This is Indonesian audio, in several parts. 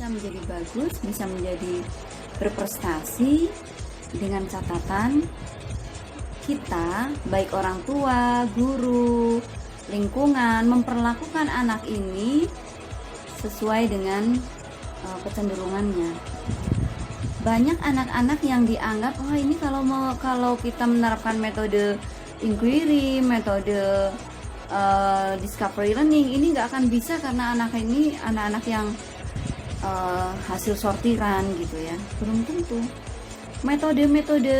bisa menjadi bagus, bisa menjadi berprestasi dengan catatan kita, baik orang tua, guru, lingkungan, memperlakukan anak ini sesuai dengan kecenderungannya. Banyak anak-anak yang dianggap, wah ini kalau kita menerapkan metode inquiry, metode discovery learning, ini nggak akan bisa karena anak-anak yang hasil sortiran gitu ya. Belum tentu. Metode-metode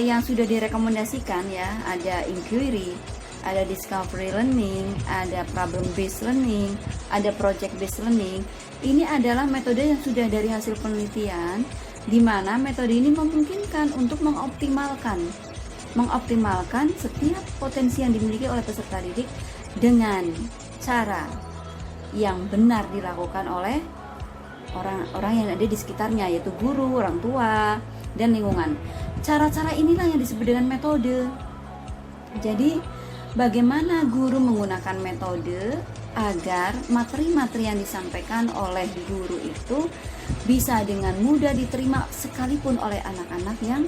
yang sudah direkomendasikan ya, ada inquiry, ada discovery learning, ada problem based learning, ada project based learning. Ini adalah metode yang sudah dari hasil penelitian, di mana metode ini memungkinkan untuk mengoptimalkan setiap potensi yang dimiliki oleh peserta didik dengan cara yang benar dilakukan oleh orang-orang yang ada di sekitarnya, yaitu guru, orang tua, dan lingkungan. Cara-cara inilah yang disebut dengan metode. Jadi bagaimana guru menggunakan metode agar materi-materi yang disampaikan oleh guru itu bisa dengan mudah diterima sekalipun oleh anak-anak yang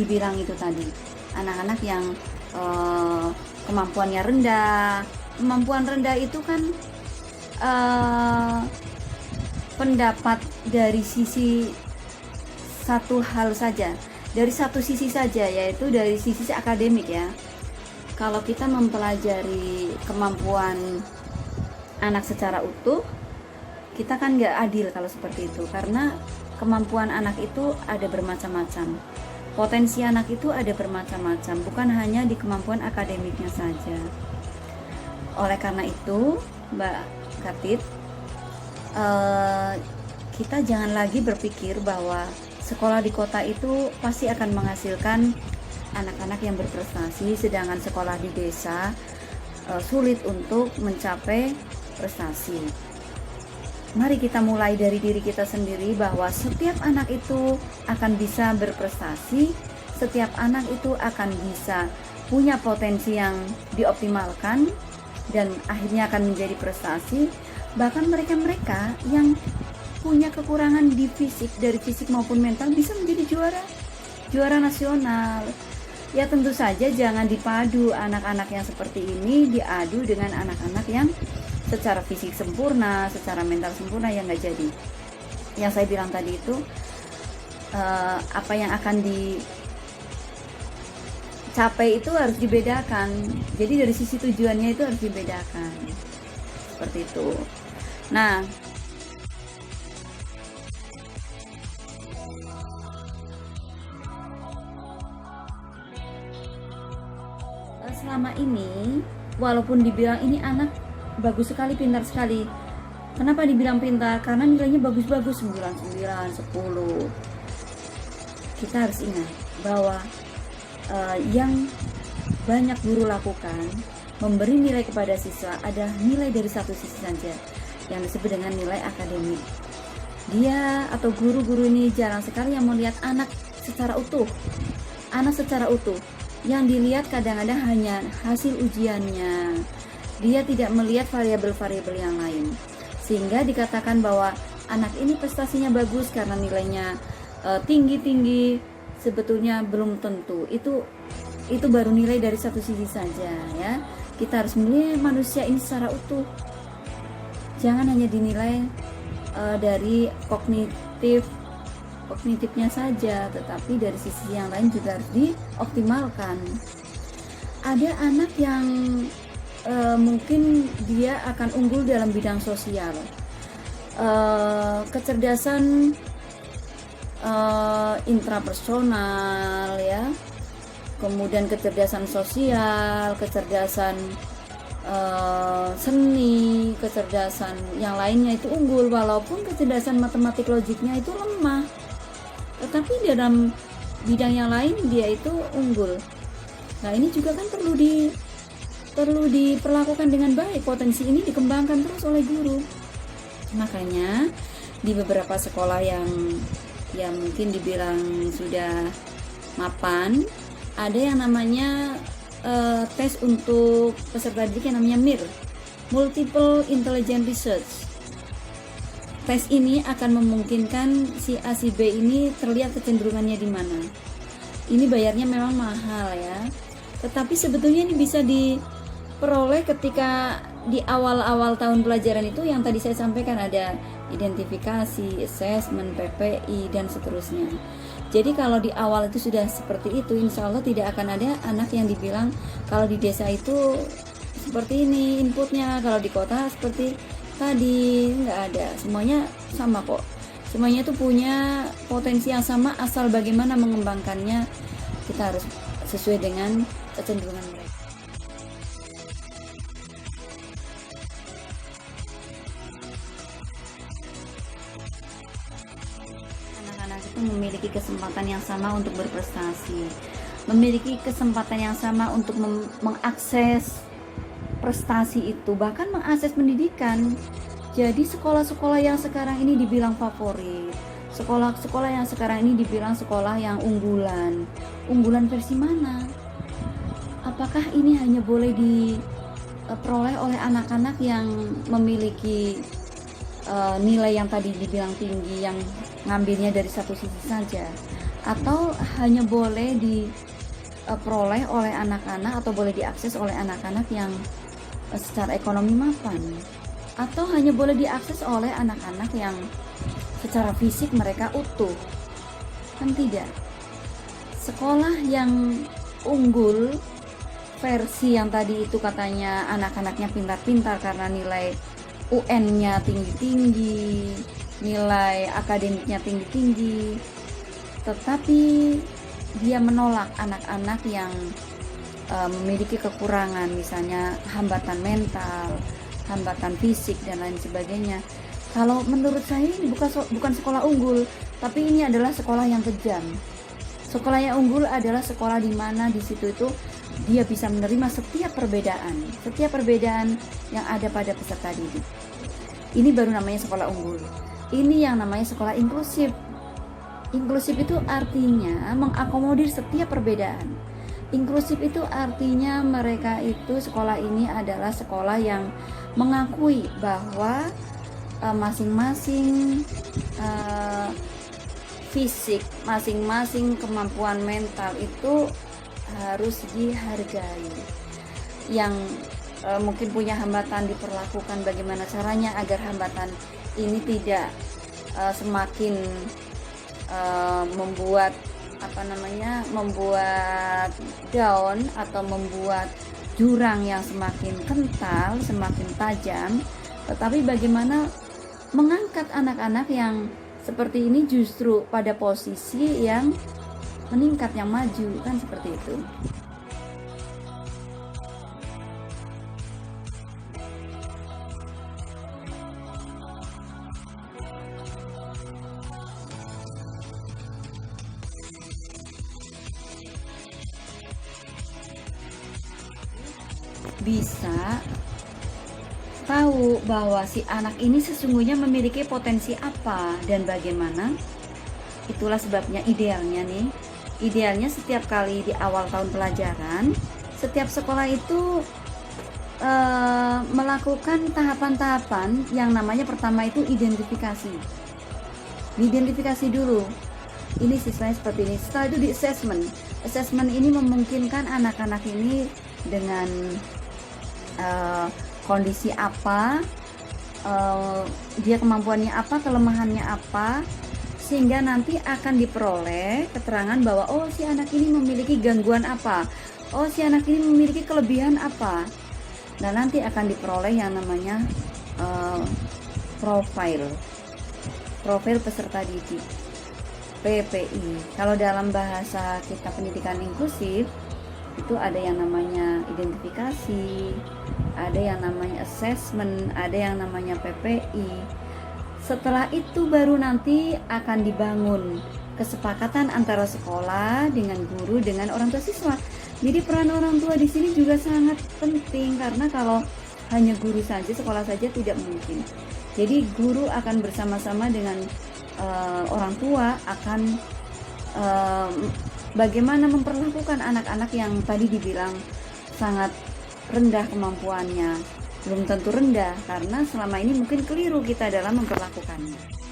dibilang itu tadi, anak-anak yang kemampuannya rendah. Kemampuan rendah itu kan pendapat dari sisi satu hal saja, dari satu sisi saja, yaitu dari sisi akademik ya. Kalau kita mempelajari kemampuan anak secara utuh, kita kan nggak adil kalau seperti itu, karena kemampuan anak itu ada bermacam-macam, potensi anak itu ada bermacam-macam, bukan hanya di kemampuan akademiknya saja. Oleh karena itu, Mbak Katit, kita jangan lagi berpikir bahwa sekolah di kota itu pasti akan menghasilkan anak-anak yang berprestasi, sedangkan sekolah di desa sulit untuk mencapai prestasi. Mari kita mulai dari diri kita sendiri bahwa setiap anak itu akan bisa berprestasi, setiap anak itu akan bisa punya potensi yang dioptimalkan dan akhirnya akan menjadi prestasi. Bahkan mereka-mereka yang punya kekurangan di fisik, dari fisik maupun mental, bisa menjadi juara nasional. Ya tentu saja jangan dipadu anak-anak yang seperti ini diadu dengan anak-anak yang secara fisik sempurna, secara mental sempurna, yang nggak jadi. Yang saya bilang tadi itu apa yang akan dicapai itu harus dibedakan. Jadi dari sisi tujuannya itu harus dibedakan. Seperti itu. Nah, selama ini walaupun dibilang ini anak bagus sekali, pintar sekali. Kenapa dibilang pintar? Karena nilainya bagus-bagus, 9, 9, 10. Kita harus ingat bahwa yang banyak guru lakukan, memberi nilai kepada siswa, ada nilai dari satu sisi saja, yang disebut dengan nilai akademik. Dia atau guru-guru ini jarang sekali yang melihat anak secara utuh. Yang dilihat kadang-kadang hanya hasil ujiannya. Dia tidak melihat variabel-variabel yang lain, sehingga dikatakan bahwa anak ini prestasinya bagus karena nilainya tinggi-tinggi. Sebetulnya belum tentu. Itu baru nilai dari satu sisi saja ya. Kita harus menilai manusia ini secara utuh. Jangan hanya dinilai dari kognitifnya saja, tetapi dari sisi yang lain juga harus dioptimalkan. Ada anak yang mungkin dia akan unggul dalam bidang sosial, kecerdasan intrapersonal ya, kemudian kecerdasan sosial, kecerdasan seni, kecerdasan yang lainnya itu unggul, walaupun kecerdasan matematik logiknya itu lemah, tetapi dalam bidang yang lain dia itu unggul. Nah, ini juga kan perlu diperlakukan dengan baik. Potensi ini dikembangkan terus oleh guru. Makanya di beberapa sekolah yang mungkin dibilang sudah mapan, ada yang namanya tes untuk peserta didik yang namanya MIR, Multiple Intelligence Research. tes ini akan memungkinkan si A si B ini terlihat kecenderungannya di mana. Ini bayarnya memang mahal ya, tetapi sebetulnya ini bisa diperoleh ketika di awal-awal tahun pelajaran itu yang tadi saya sampaikan, ada identifikasi, assessment, PPI, dan seterusnya. Jadi kalau di awal itu sudah seperti itu, insya Allah tidak akan ada anak yang dibilang kalau di desa itu seperti ini inputnya, kalau di kota seperti tadi, nggak ada. Semuanya sama kok. Semuanya itu punya potensi yang sama, asal bagaimana mengembangkannya kita harus sesuai dengan kecenderungan mereka. Anak-anak itu memiliki kesempatan yang sama untuk berprestasi, memiliki kesempatan yang sama untuk mengakses prestasi itu, bahkan mengakses pendidikan. Jadi sekolah-sekolah yang sekarang ini dibilang favorit, sekolah-sekolah yang sekarang ini dibilang sekolah yang unggulan versi mana? Apakah ini hanya boleh diperoleh oleh anak-anak yang memiliki nilai yang tadi dibilang tinggi, yang ngambilnya dari satu sisi saja, atau hanya boleh diperoleh oleh anak-anak atau boleh diakses oleh anak-anak yang secara ekonomi mapan, atau hanya boleh diakses oleh anak-anak yang secara fisik mereka utuh? Kan tidak. Sekolah yang unggul versi yang tadi itu katanya anak-anaknya pintar-pintar karena nilai UN-nya tinggi-tinggi, nilai akademiknya tinggi-tinggi, tetapi dia menolak anak-anak yang memiliki kekurangan, misalnya hambatan mental, hambatan fisik, dan lain sebagainya. Kalau menurut saya ini bukan sekolah unggul, tapi ini adalah sekolah yang kejam. Sekolah yang unggul adalah sekolah di mana di situ itu dia bisa menerima setiap perbedaan yang ada pada peserta didik. Ini baru namanya sekolah unggul. Ini yang namanya sekolah inklusif. Inklusif itu artinya mengakomodir setiap perbedaan. Inklusif itu artinya mereka itu, sekolah ini adalah sekolah yang mengakui bahwa masing-masing fisik, masing-masing kemampuan mental itu harus dihargai. Yang mungkin punya hambatan diperlakukan bagaimana caranya agar hambatan ini tidak semakin membuat down atau membuat jurang yang semakin kental, semakin tajam, tetapi bagaimana mengangkat anak-anak yang seperti ini justru pada posisi yang meningkat, yang maju, kan seperti itu. Bisa tahu bahwa si anak ini sesungguhnya memiliki potensi apa dan bagaimana. Itulah sebabnya idealnya setiap kali di awal tahun pelajaran, setiap sekolah itu melakukan tahapan-tahapan yang namanya pertama itu identifikasi. Diidentifikasi dulu, ini siswanya seperti ini. Setelah itu di assessment ini memungkinkan anak-anak ini dengan kondisi apa, dia kemampuannya apa, kelemahannya apa, sehingga nanti akan diperoleh keterangan bahwa oh si anak ini memiliki gangguan apa, oh si anak ini memiliki kelebihan apa. Nah nanti akan diperoleh yang namanya profil peserta didik, PPI. Kalau dalam bahasa kita pendidikan inklusif itu ada yang namanya identifikasi, ada yang namanya assessment, ada yang namanya PPI. Setelah itu baru nanti akan dibangun kesepakatan antara sekolah dengan guru dengan orang tua siswa. Jadi peran orang tua di sini juga sangat penting, karena kalau hanya guru saja, sekolah saja tidak mungkin. Jadi guru akan bersama-sama dengan orang tua akan bagaimana memperlakukan anak-anak yang tadi dibilang sangat rendah kemampuannya, belum tentu rendah karena selama ini mungkin keliru kita dalam memperlakukannya.